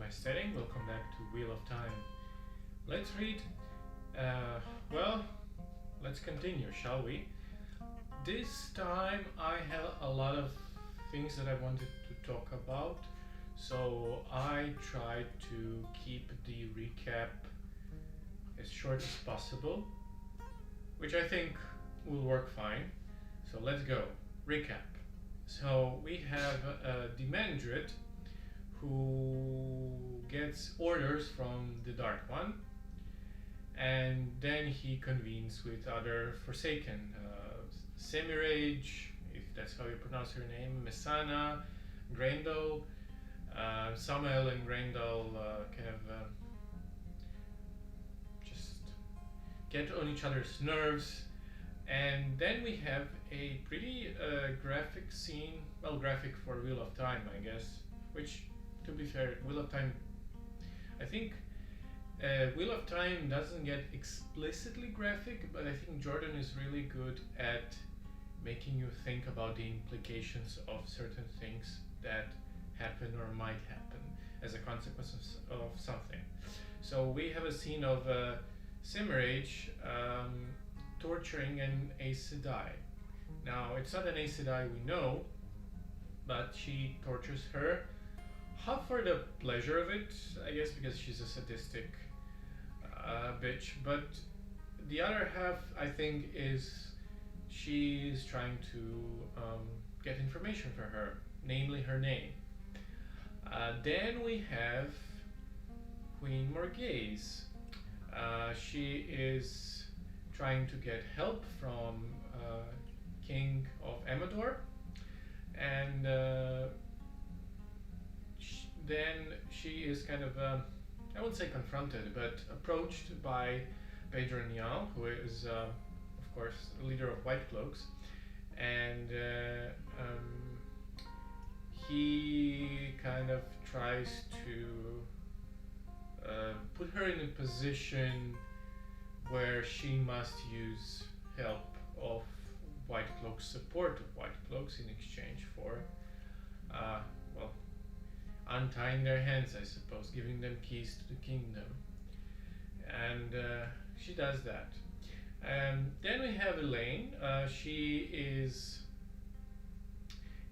my setting. Welcome back to Wheel of Time. Let's read. Well, let's continue, shall we? This time I have a lot of things that I wanted to talk about, so I tried to keep the recap as short as possible, which I think will work fine. So let's go. Recap. So we have the Mandrit who gets orders from the Dark One, and then he convenes with other Forsaken, Semirage, if that's how you pronounce her name, Messana, Grendel. Samael and Grendel kind of just get on each other's nerves. And then we have a pretty graphic scene, well, graphic for Wheel of Time, I guess, which, to be fair, Wheel of Time, I think Wheel of Time doesn't get explicitly graphic, but I think Jordan is really good at making you think about the implications of certain things that happen or might happen as a consequence of something. So we have a scene of Semirage torturing an Aes Sedai. Now, it's not an Aes Sedai we know, but she tortures her, half for the pleasure of it, I guess, because she's a sadistic bitch, but the other half, I think, is she's trying to get information for her, namely her name. Then we have Queen Morghese. She is trying to get help from King of Amador, and then she is kind of, I won't say confronted, but approached by Pedro Nial, who is, of course, the leader of White Cloaks, and he kind of tries to put her in a position where she must use help of White Cloaks, support of White Cloaks in exchange for, well, untying their hands, I suppose, giving them keys to the kingdom. And she does that. Then we have Elaine. She is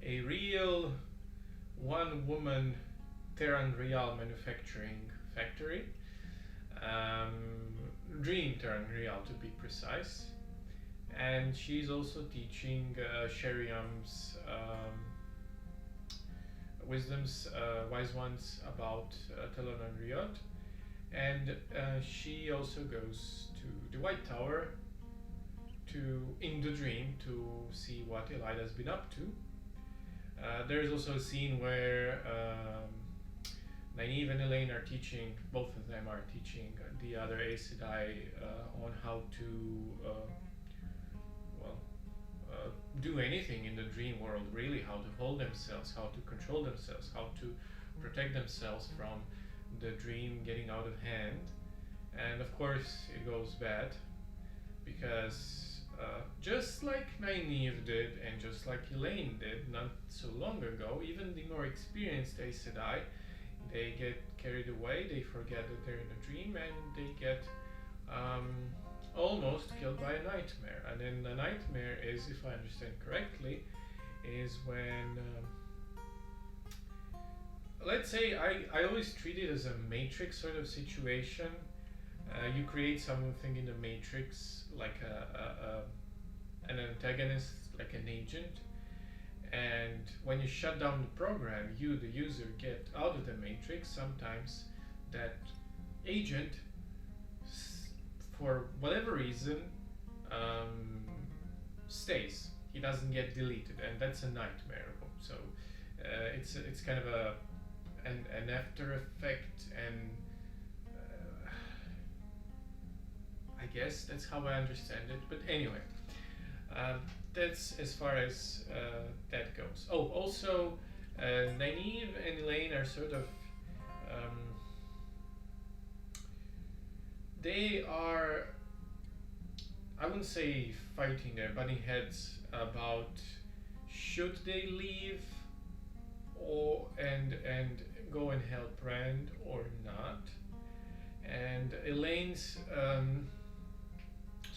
a real one-woman Terran Real manufacturing factory. Dream Terran Real, to be precise. And she's also teaching Sheriam's wisdoms, wise ones about Talon and Riot. And she also goes to the White Tower in the dream to see what Elida's been up to. There's also a scene where Nynaeve and Elaine are teaching, both of them are teaching the other Aes Sedai on how to do anything in the dream world, really, how to hold themselves, how to control themselves, how to protect themselves from the dream getting out of hand. And of course it goes bad, because just like Nynaeve did and just like Elaine did not so long ago, even the more experienced Aes Sedai, they get carried away, they forget that they're in a dream, and they get almost killed by a nightmare. And then the nightmare is, if I understand correctly, is when let's say I always treat it as a Matrix sort of situation. You create something in the Matrix like an antagonist, like an agent, and when you shut down the program, you, the user, get out of the Matrix. Sometimes that agent, for whatever reason, stays. He doesn't get deleted, and that's a nightmare. So it's kind of an after effect, and I guess that's how I understand it. But anyway, that's as far as that goes. Oh, also, Nynaeve and Elaine are sort of they are, I wouldn't say fighting, they're butting heads about should they leave or and go and help Rand or not. And Elaine's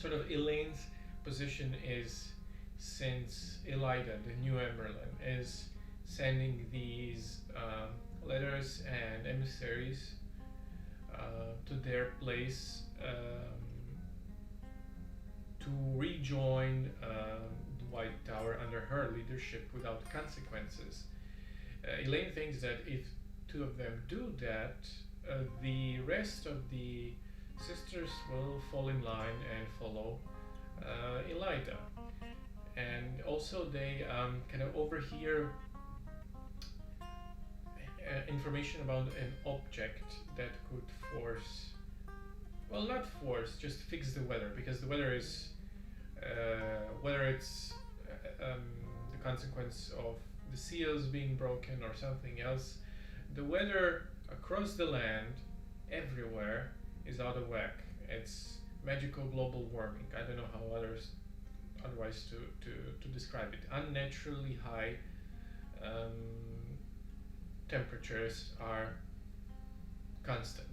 Elaine's position is, since Elida, the new Emerlin, is sending these letters and emissaries to their place to rejoin the White Tower under her leadership without consequences. Elaine thinks that if two of them do that, the rest of the sisters will fall in line and follow Elida. And also they kind of overhear information about an object that could force, well, not force, just fix the weather, because the weather is, whether it's the consequence of the seals being broken or something else, the weather across the land, everywhere, is out of whack. It's magical global warming. I don't know how otherwise to describe it. Unnaturally high temperatures are constant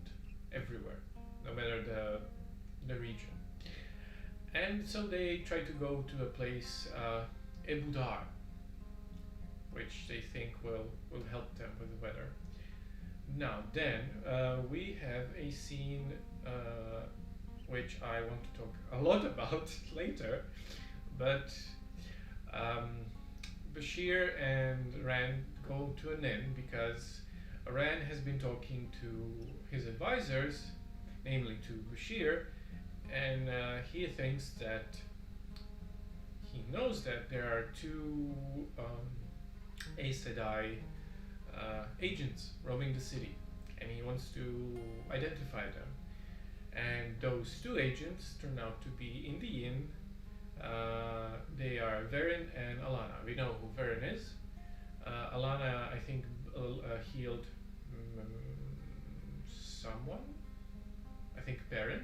everywhere, no matter the region. And so they try to go to a place, Ebudar, which they think will help them with the weather. Now then, we have a scene which I want to talk a lot about later, but Bashir and Rand go to an inn because Rand has been talking to his advisors, namely to Bashir, and he thinks that he knows that there are two Aes Sedai agents roaming the city, and he wants to identify them. And those two agents turn out to be in the inn. They are Varen and Alanna. We know who Varen is. Alanna, I think, healed someone. I think Varen.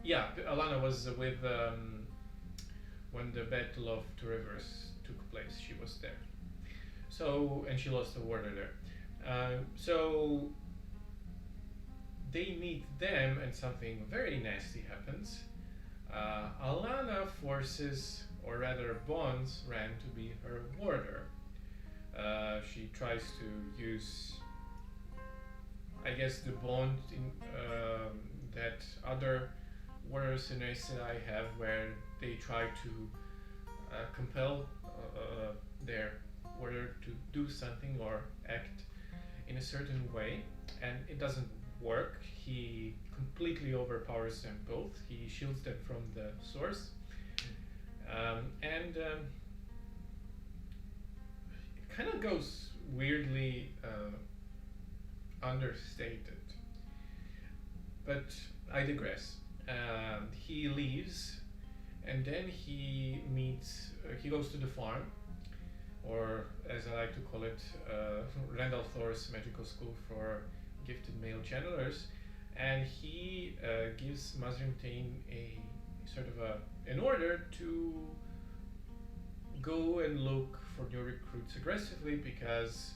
Yeah, Alanna was with when the Battle of Two Rivers took place. She was there. So, and she lost a warder there. So they meet them, and something very nasty happens. Alanna forces, or rather bonds, Rand to be her warder. She tries to use, I guess, the bond that other warders in Aes Sedai have, where they try to compel their warder to do something or act in a certain way, and it doesn't work. He completely overpowers them both. He shields them from the source, and it kind of goes weirdly understated. But I digress. He leaves, and then he meets. He goes to the farm, or as I like to call it, Randall Thor's magical school for gifted male channelers, and he gives Mazrim Tain a sort of an order to go and look for new recruits aggressively, because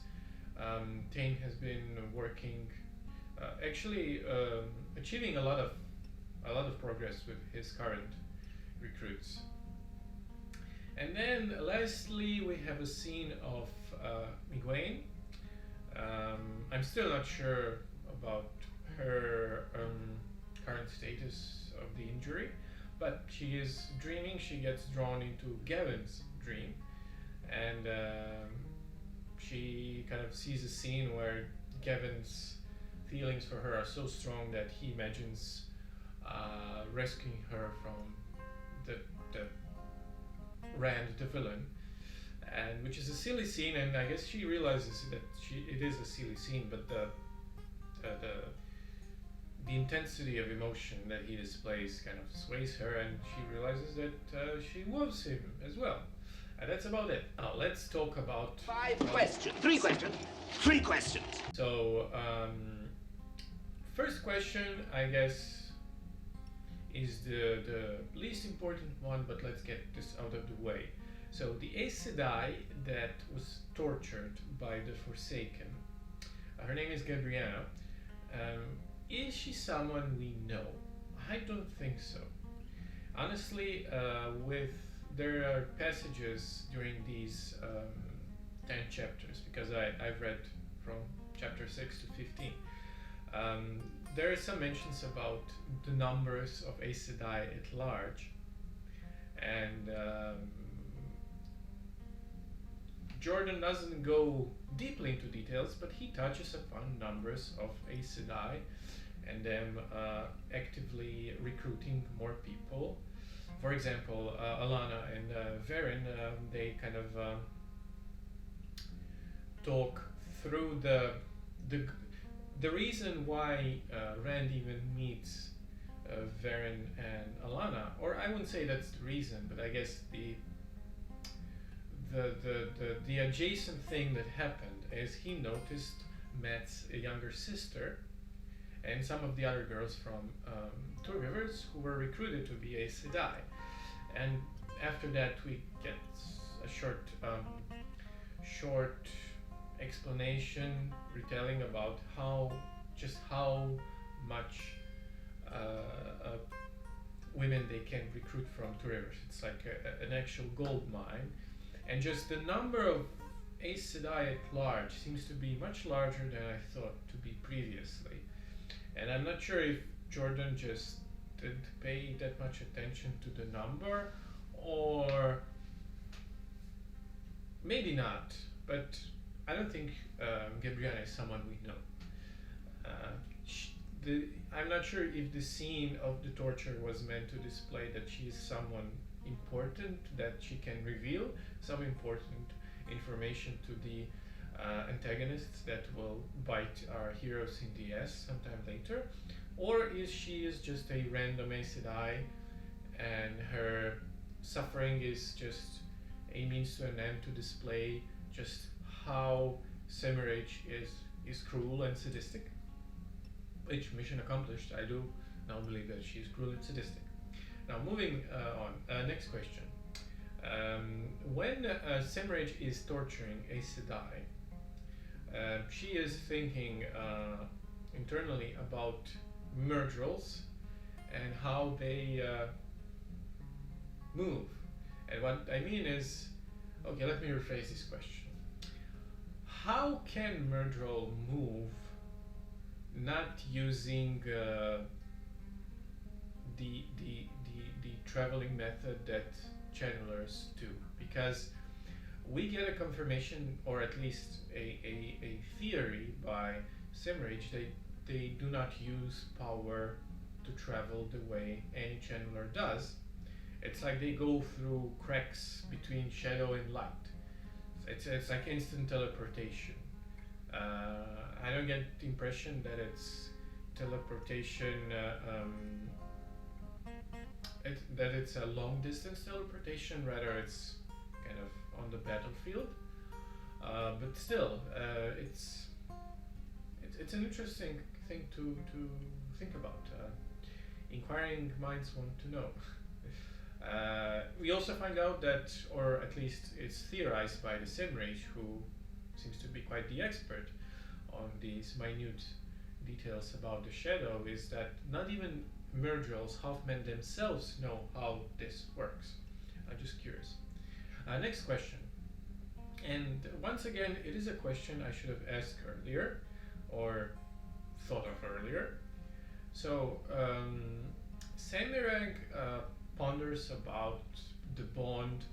Tain has been working, actually achieving a lot of progress with his current recruits. And then lastly, we have a scene of Egwene. I'm still not sure about her current status of the injury, but she is dreaming. She gets drawn into Gavin's dream, and she kind of sees a scene where Gavin's feelings for her are so strong that he imagines rescuing her from the Rand, the villain, and which is a silly scene, and I guess she realizes that it is a silly scene, but the intensity of emotion that he displays kind of sways her, and she realizes that she loves him as well. And that's about it. Now let's talk about Three questions. So first question, I guess, is the least important one, but let's get this out of the way. So the Aes Sedai that was tortured by the Forsaken Her name is Gabriella. Um, is she someone we know? I don't think so. Honestly, there are passages during these 10 chapters, because I've read from chapter 6 to 15. There are some mentions about the numbers of Aes Sedai at large, and Jordan doesn't go deeply into details, but he touches upon numbers of Aes Sedai and them actively recruiting more people. For example, Alanna and Varen, they kind of talk through the reason why Rand even meets Varen and Alanna, or I wouldn't say that's the reason, but I guess the adjacent thing that happened is he noticed Matt's younger sister and some of the other girls from Two Rivers who were recruited to be Aes Sedai, and after that we get a short explanation, retelling about how much women they can recruit from Two Rivers. It's like an actual gold mine, and just the number of Aes Sedai at large seems to be much larger than I thought to be previously. And I'm not sure if Jordan just didn't pay that much attention to the number, or maybe not, but I don't think Gabriella is someone we know. I'm not sure if the scene of the torture was meant to display that she is someone important, that she can reveal some important information to the antagonists that will bite our heroes in the ass sometime later, or is she is just a random Aes Sedai and her suffering is just a means to an end to display just how Semirage is cruel and sadistic, which mission accomplished. I do now believe that she is cruel and sadistic. Now moving on, next question. When Semirage is torturing Aes Sedai, she is thinking internally about Myrddraals and how they move. And what I mean is, okay, let me rephrase this question. How can Myrddraal move not using the traveling method that channelers do? Because we get a confirmation, or at least a theory by Semirage, they do not use power to travel the way any channeler does. It's like they go through cracks between shadow and light. It's like instant teleportation. I don't get the impression that it's teleportation, that it's a long distance teleportation, rather it's kind of on the battlefield. But still, it's an interesting thing to think about. Inquiring minds want to know. We also find out that, or at least it's theorized by the Semirage, who seems to be quite the expert on these minute details about the shadow, is that not even Myrddraals, half-men themselves, know how this works. I'm just curious. Next question. And once again, it is a question I should have asked earlier, or thought of earlier. So, Semirag ponders about the bond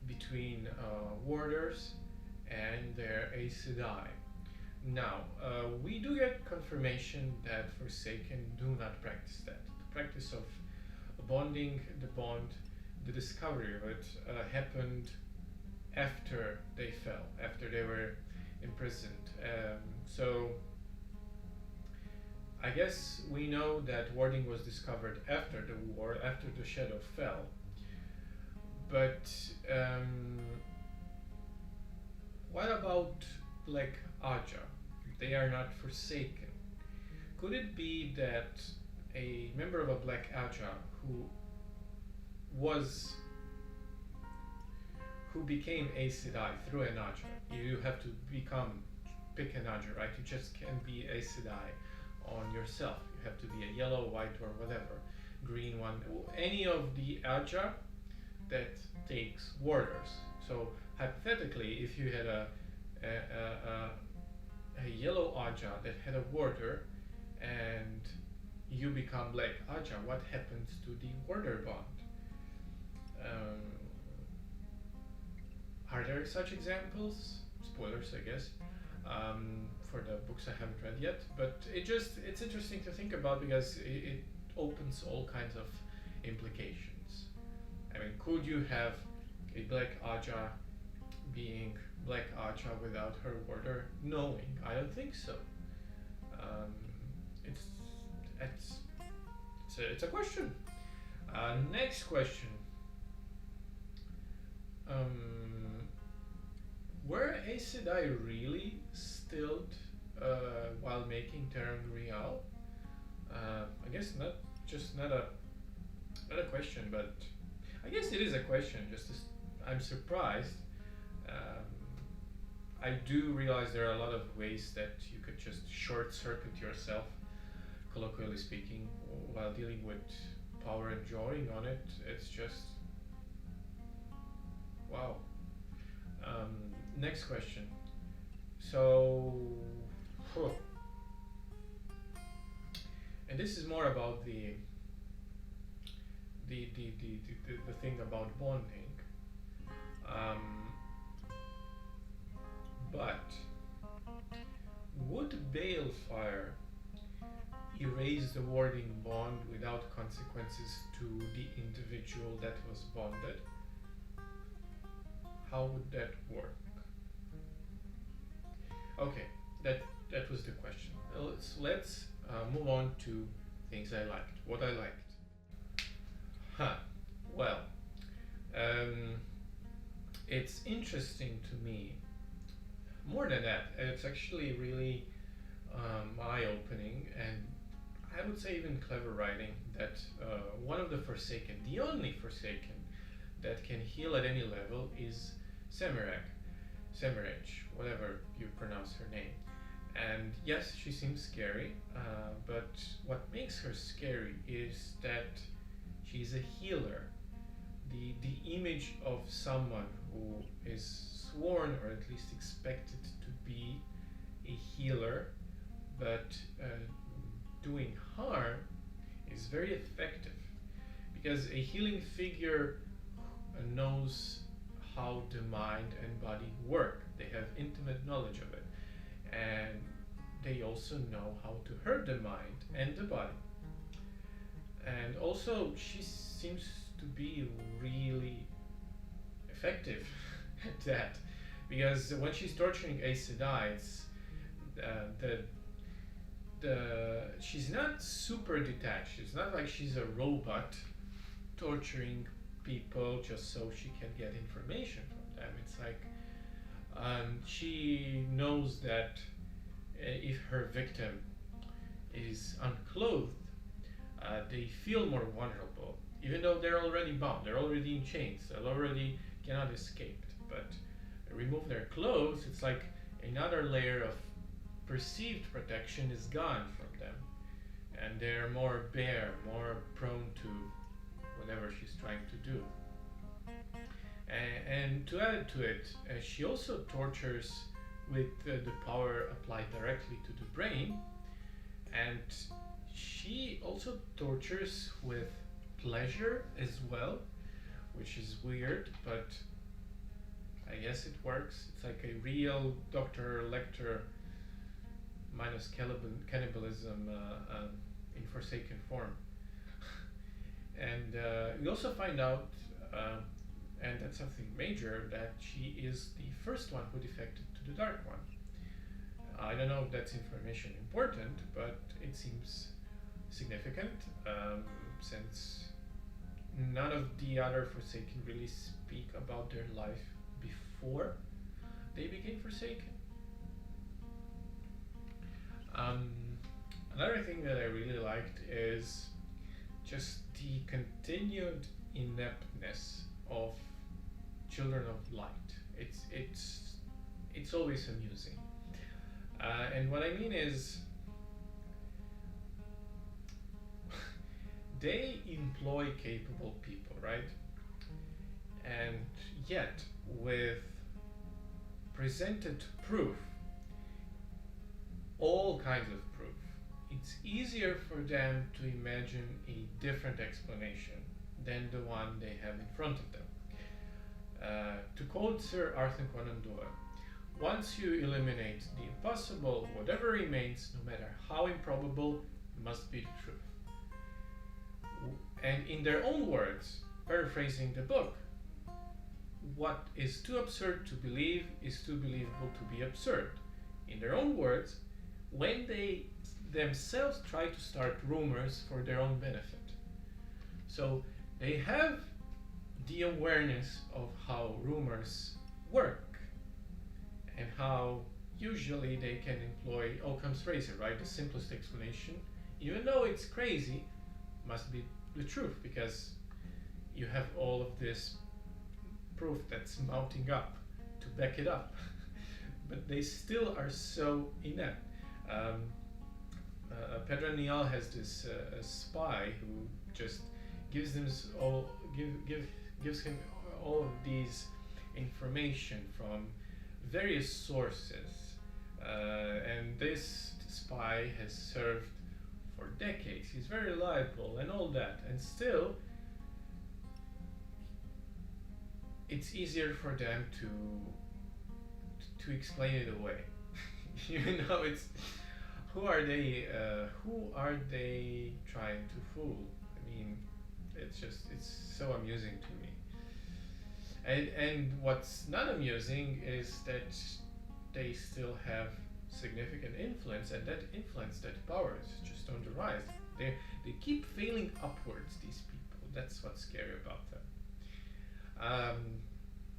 between warders and their Aes Sedai. Now, we do get confirmation that Forsaken do not practice that. The practice of bonding, the discovery of it happened after they fell, after they were imprisoned. So I guess we know that warding was discovered after the war, after the shadow fell. But what about Black Aja? They are not forsaken. Could it be that a member of a Black Aja who became Aes Sedai through an Aja? You have to become pick an Aja, right? You just can't be a Sedai on yourself. You have to be a yellow, white, or whatever, green one, any of the Aja that takes warders. So hypothetically, if you had a yellow Aja that had a warder, and you become black Aja, what happens to the warder bond? Are there such examples? Spoilers, I guess, for the books I haven't read yet. But it's interesting to think about, because it opens all kinds of implications. I mean, could you have a black Aja being black Aja without her warder knowing? I don't think so. It's a question. Next question. Were Aes Sedai really stilled while making Terran Real? I guess not a question, but I guess it is a question. I'm surprised. I do realize there are a lot of ways that you could just short circuit yourself, colloquially speaking, while dealing with power and drawing on it. It's just wow. Next question. So, and this is more about the thing about bonding. But would balefire erase the warding bond without consequences to the individual that was bonded? How would that work? Okay, that was the question. Let's move on to things I liked. What I liked. Well, it's interesting to me. More than that, it's actually really eye-opening, and I would say even clever writing, that one of the Forsaken, the only Forsaken that can heal at any level, is Semirhage, whatever you pronounce her name. And yes, she seems scary, but what makes her scary is that she's a healer. The image of someone who is sworn, or at least expected to be, a healer, but doing harm, is very effective, because a healing figure knows how the mind and body work. They have intimate knowledge of it, and they also know how to hurt the mind and the body. And also, she seems to be really effective at that, because when she's torturing Aes Sedai, she's not super detached. It's not like she's a robot torturing people just so she can get information from them. It's like she knows that if her victim is unclothed, they feel more vulnerable, even though they're already bound, they're already in chains, they already cannot escape. But remove their clothes, it's like another layer of perceived protection is gone from them, and they're more bare, more prone to whatever she's trying to do. And to add to it, she also tortures with the power applied directly to the brain, and she also tortures with pleasure as well, which is weird, but I guess it works. It's like a real Dr. Lecter minus cannibalism in Forsaken form. And we also find out, and that's something major, that she is the first one who defected to the Dark One. I don't know if that's information important, but it seems significant, since none of the other Forsaken really speak about their life before they became Forsaken. Another thing that I really liked is just the continued ineptness of Children of Light. It's always amusing. And what I mean is, they employ capable people, right? And yet, with presented proof, all kinds of proof, it's easier for them to imagine a different explanation than the one they have in front of them. To quote Sir Arthur Conan Doyle, once you eliminate the impossible, whatever remains, no matter how improbable, must be the truth. And in their own words, paraphrasing the book, what is too absurd to believe is too believable to be absurd. In their own words, when they themselves try to start rumors for their own benefit. So they have the awareness of how rumors work and how usually they can employ Occam's razor, right? The simplest explanation, even though it's crazy, must be the truth because you have all of this proof that's mounting up to back it up. But they still are so inept. Pedro Nial has this spy who just gives him gives him all of these information from various sources, and this spy has served for decades. He's very reliable and all that, and still it's easier for them to explain it away. Even though it's who are they trying to fool? I mean, it's so amusing to me. And what's not amusing is that they still have significant influence, and that influence, that power is just on the rise. They keep failing upwards, these people. That's what's scary about them.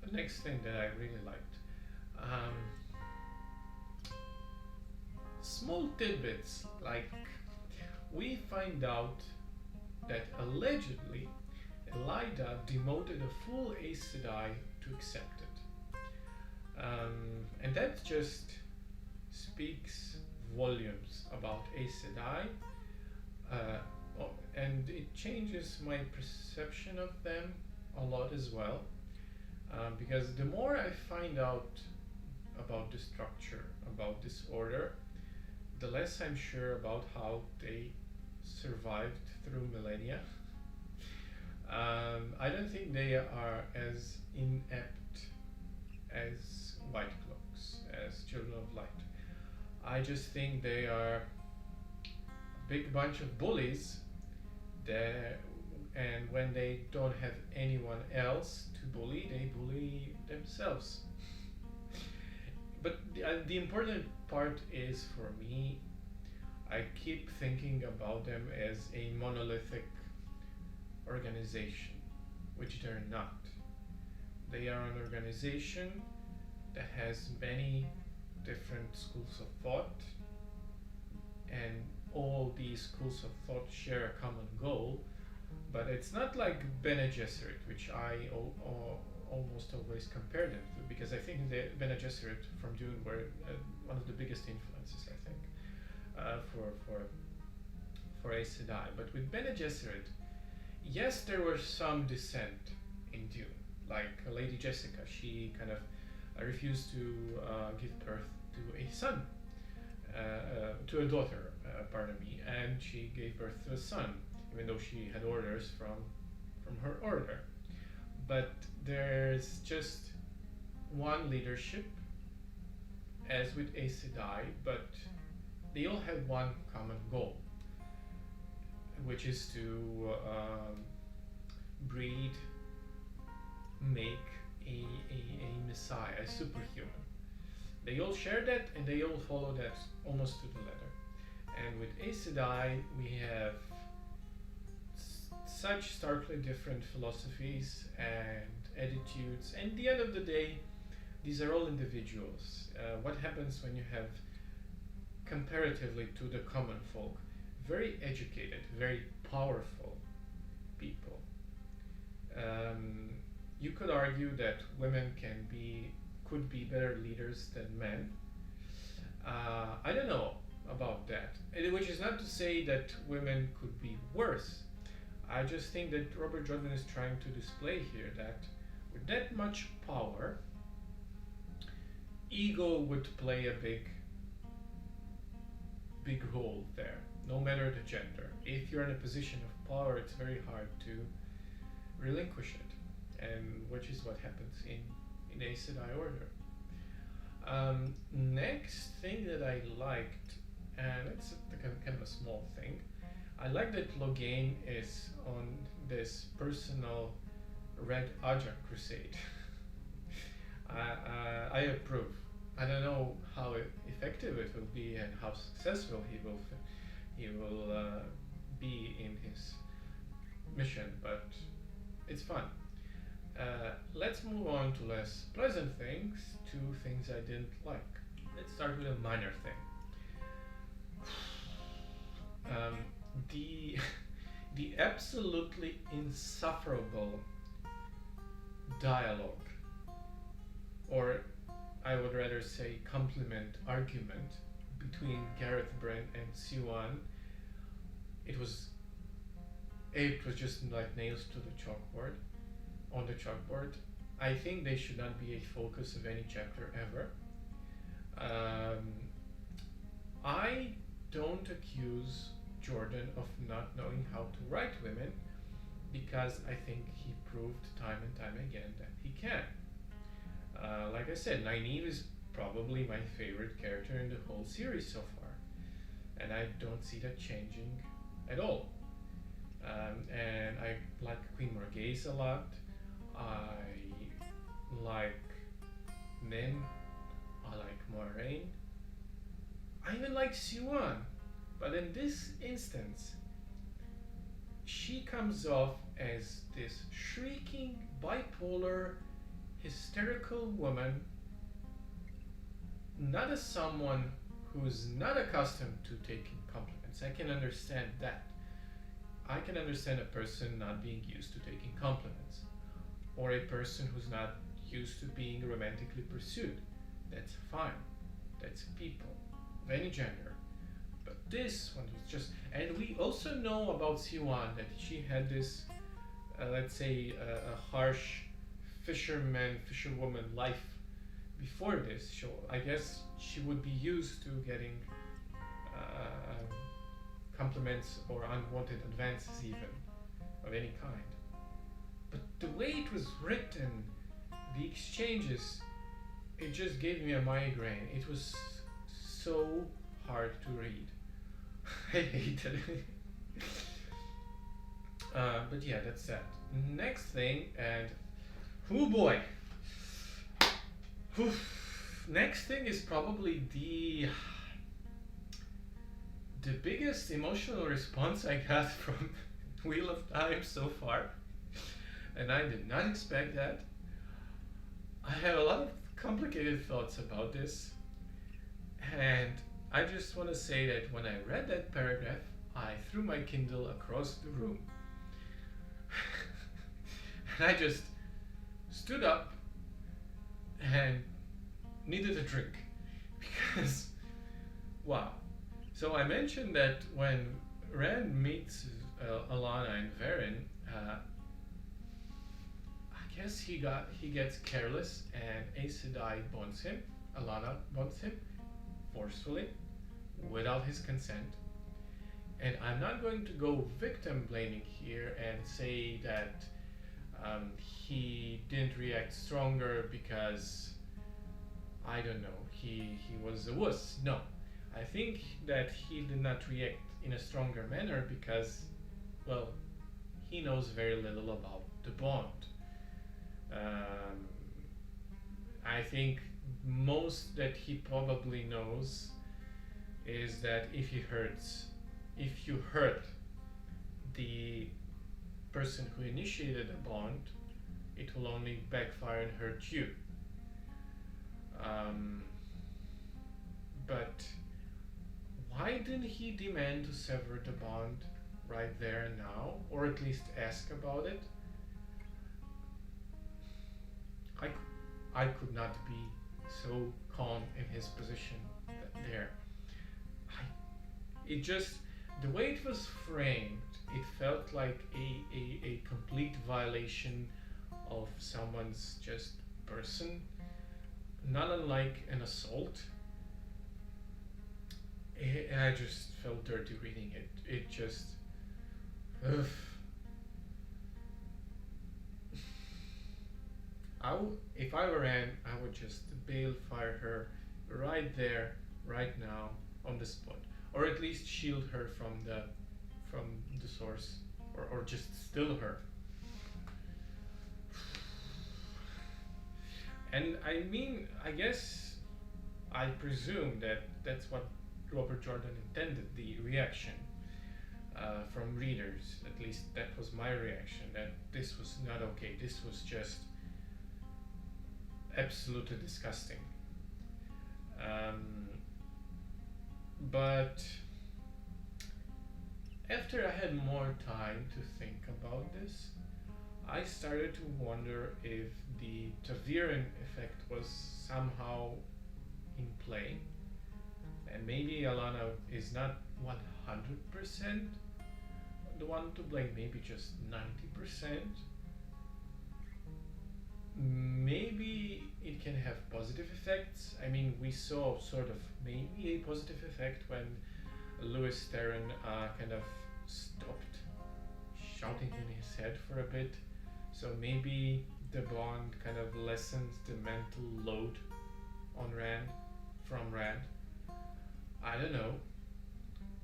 The next thing that I really liked, small tidbits, like we find out that allegedly Elida demoted a full Aes Sedai to accept it. And that just speaks volumes about Aes Sedai, and it changes my perception of them a lot as well, because the more I find out about the structure, about this order, the less I'm sure about how they survived through millennia. I don't think they are as inept as White Cloaks, as Children of Light. I just think they are a big bunch of bullies that, and when they don't have anyone else to bully, they bully themselves. But the important part is, for me, I keep thinking about them as a monolithic organization, which they're not. They are an organization that has many different schools of thought, and all these schools of thought share a common goal, but it's not like Bene Gesserit, which I almost always compare them to, because I think the Bene Gesserit from Dune were one of the biggest influences, I think, for Aes Sedai. But with Bene Gesserit, yes, there was some dissent in Dune, like Lady Jessica. She kind of refused to give birth to a son, to a daughter, pardon me, and she gave birth to a son, even though she had orders from her order. But there's just one leadership, as with Aes Sedai, but they all have one common goal, which is to breed, make a messiah, a superhuman. They all share that, and they all follow that almost to the letter. And with Aes Sedai, we have such starkly different philosophies and attitudes, and at the end of the day, these are all individuals. What happens when you have, comparatively to the common folk, very educated, very powerful people? You could argue that women could be better leaders than men, I don't know about that. Which is not to say that women could be worse. I just think that Robert Jordan is trying to display here that with that much power, ego would play a big role there, no matter the gender. If you're in a position of power, it's very hard to relinquish it, and which is what happens in Aes Sedai Order. Next thing that I liked, and it's kind of a small thing, I like that Logain is on this personal Red Aja crusade. I approve. I don't know how effective it will be and how successful he will be in his mission, but it's fun. Let's move on to less pleasant things, to things I didn't like. Let's start with a minor thing. The absolutely insufferable dialogue, or I would rather say compliment argument, between Gareth Bryn and Siwan. It was just like nails to the chalkboard. On the chalkboard. I think they should not be a focus of any chapter ever. I don't accuse Jordan of not knowing how to write women, because I think he proved time and time again that he can. Like I said, Nynaeve is probably my favorite character in the whole series so far, and I don't see that changing at all. And I like Queen Morghese a lot. I like Nin. I like Moiraine. I even like Siwan. But in this instance, she comes off as this shrieking, bipolar, hysterical woman, not as someone who's not accustomed to taking compliments. I can understand that. I can understand a person not being used to taking compliments, or a person who's not used to being romantically pursued. That's fine. That's people of any gender. But this one was just, and we also know about Siwan that she had this, let's say, a harsh fisherwoman life before this. So I guess she would be used to getting compliments or unwanted advances even of any kind. But the way it was written, the exchanges, it just gave me a migraine. It was so hard to read. I hated it. But yeah, that's that. Next thing, and oh boy. Next thing is probably the biggest emotional response I got from Wheel of Time so far. And I did not expect that. I had a lot of complicated thoughts about this. And I just want to say that when I read that paragraph, I threw my Kindle across the room. And I just stood up and needed a drink. Because, wow. So I mentioned that when Rand meets Alanna and Varen, I guess he gets careless, and Aes Sedai bonds him. Alanna bonds him forcefully, without his consent. And I'm not going to go victim blaming here and say that he didn't react stronger because, I don't know, he was a wuss. No. I think that he did not react in a stronger manner because, well, he knows very little about the bond. I think most that he probably knows is that if you hurt the person who initiated a bond, it will only backfire and hurt you. But why didn't he demand to sever the bond right there and now, or at least ask about it? I could not be so calm in his position there. It just, the way it was framed, it felt like a complete violation of someone's just person, not unlike an assault. I just felt dirty reading it. It just, ugh. If I were Anne, I would just bail fire her right there, right now, on the spot, or at least shield her from the source, or just still her. And I mean, I guess, I presume that that's what Robert Jordan intended, the reaction from readers. At least that was my reaction, that this was not okay. This was just absolutely disgusting. But after I had more time to think about this, I started to wonder if the Taviran effect was somehow in play, and maybe Alanna is not 100% the one to blame, maybe just 90%. Maybe it can have positive effects. I mean, we saw sort of maybe a positive effect when Lewis Theron kind of stopped shouting in his head for a bit. So maybe the bond kind of lessened the mental load on Rand, from Rand. I don't know.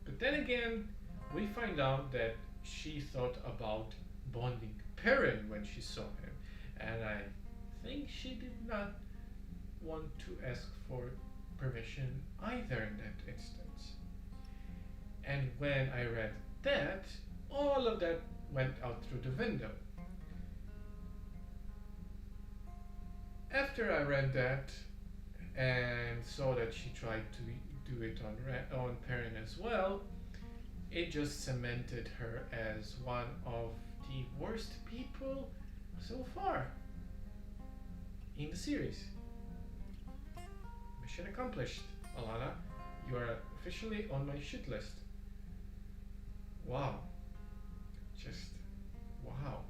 But then again, we find out that she thought about bonding Perrin when she saw him. And I think she did not want to ask for permission either in that instance. And when I read that, all of that went out through the window. After I read that and saw that she tried to do it on Perrin as well, it just cemented her as one of the worst people so far in the series. Mission accomplished, Alanna. You are officially on my shit list. Wow. Just wow.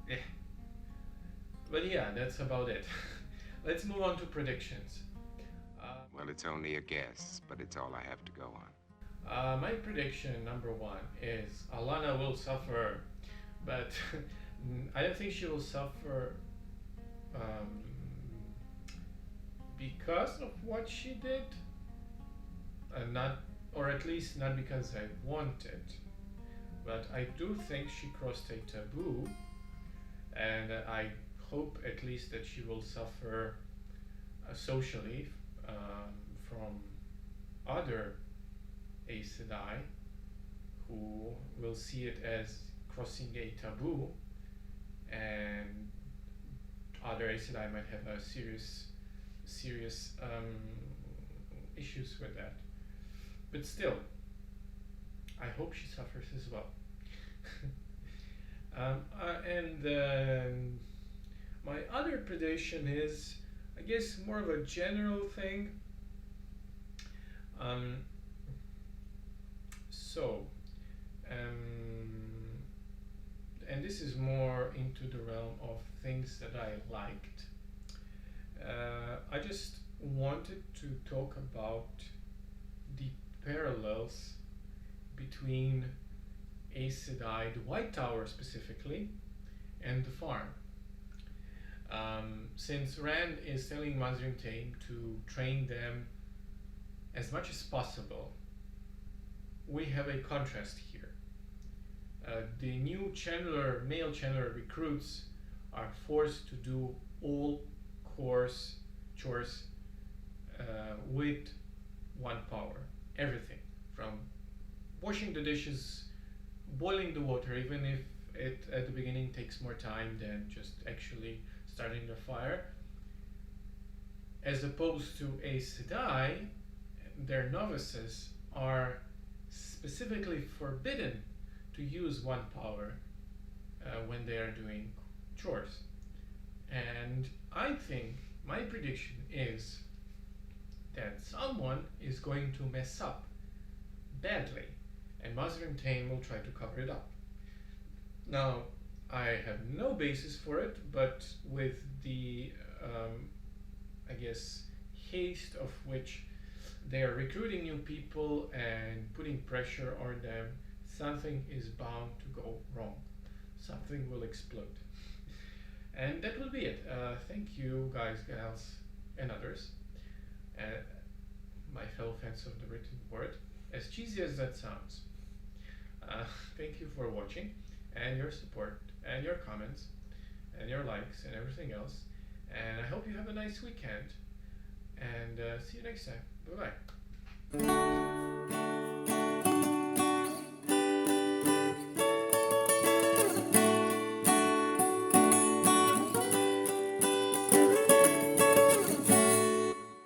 Yeah. But yeah, that's about it. Let's move on to predictions. Well, it's only a guess, but it's all I have to go on. My prediction number one is Alanna will suffer, but I don't think she will suffer because of what she did, not, or at least not because I want it. But I do think she crossed a taboo, and I hope at least that she will suffer socially from other Aes Sedai who will see it as crossing a taboo, and other Aes Sedai might have a serious issues with that. But still, I hope she suffers as well. And my other prediction is, I guess, more of a general thing. And this is more into the realm of things that I liked. I just wanted to talk about the parallels between Aes Sedai, the White Tower specifically, and the farm. Since Rand is telling Mazrim Taim to train them as much as possible, we have a contrast here. The new male Chandler recruits are forced to do all chores with one power. Everything from washing the dishes, boiling the water, even if it at the beginning takes more time than just actually starting the fire. As opposed to Aes Sedai, their novices are specifically forbidden to use one power when they are doing chores. And I think my prediction is that someone is going to mess up badly, and Mother and Tame will try to cover it up. Now, I have no basis for it, but with the, I guess, haste of which they are recruiting new people and putting pressure on them, something is bound to go wrong. Something will explode. And that will be it. Thank you, guys, gals, and others. My fellow fans of the written word, as cheesy as that sounds. Thank you for watching, and your support, and your comments, and your likes, and everything else. And I hope you have a nice weekend, and see you next time. Bye-bye.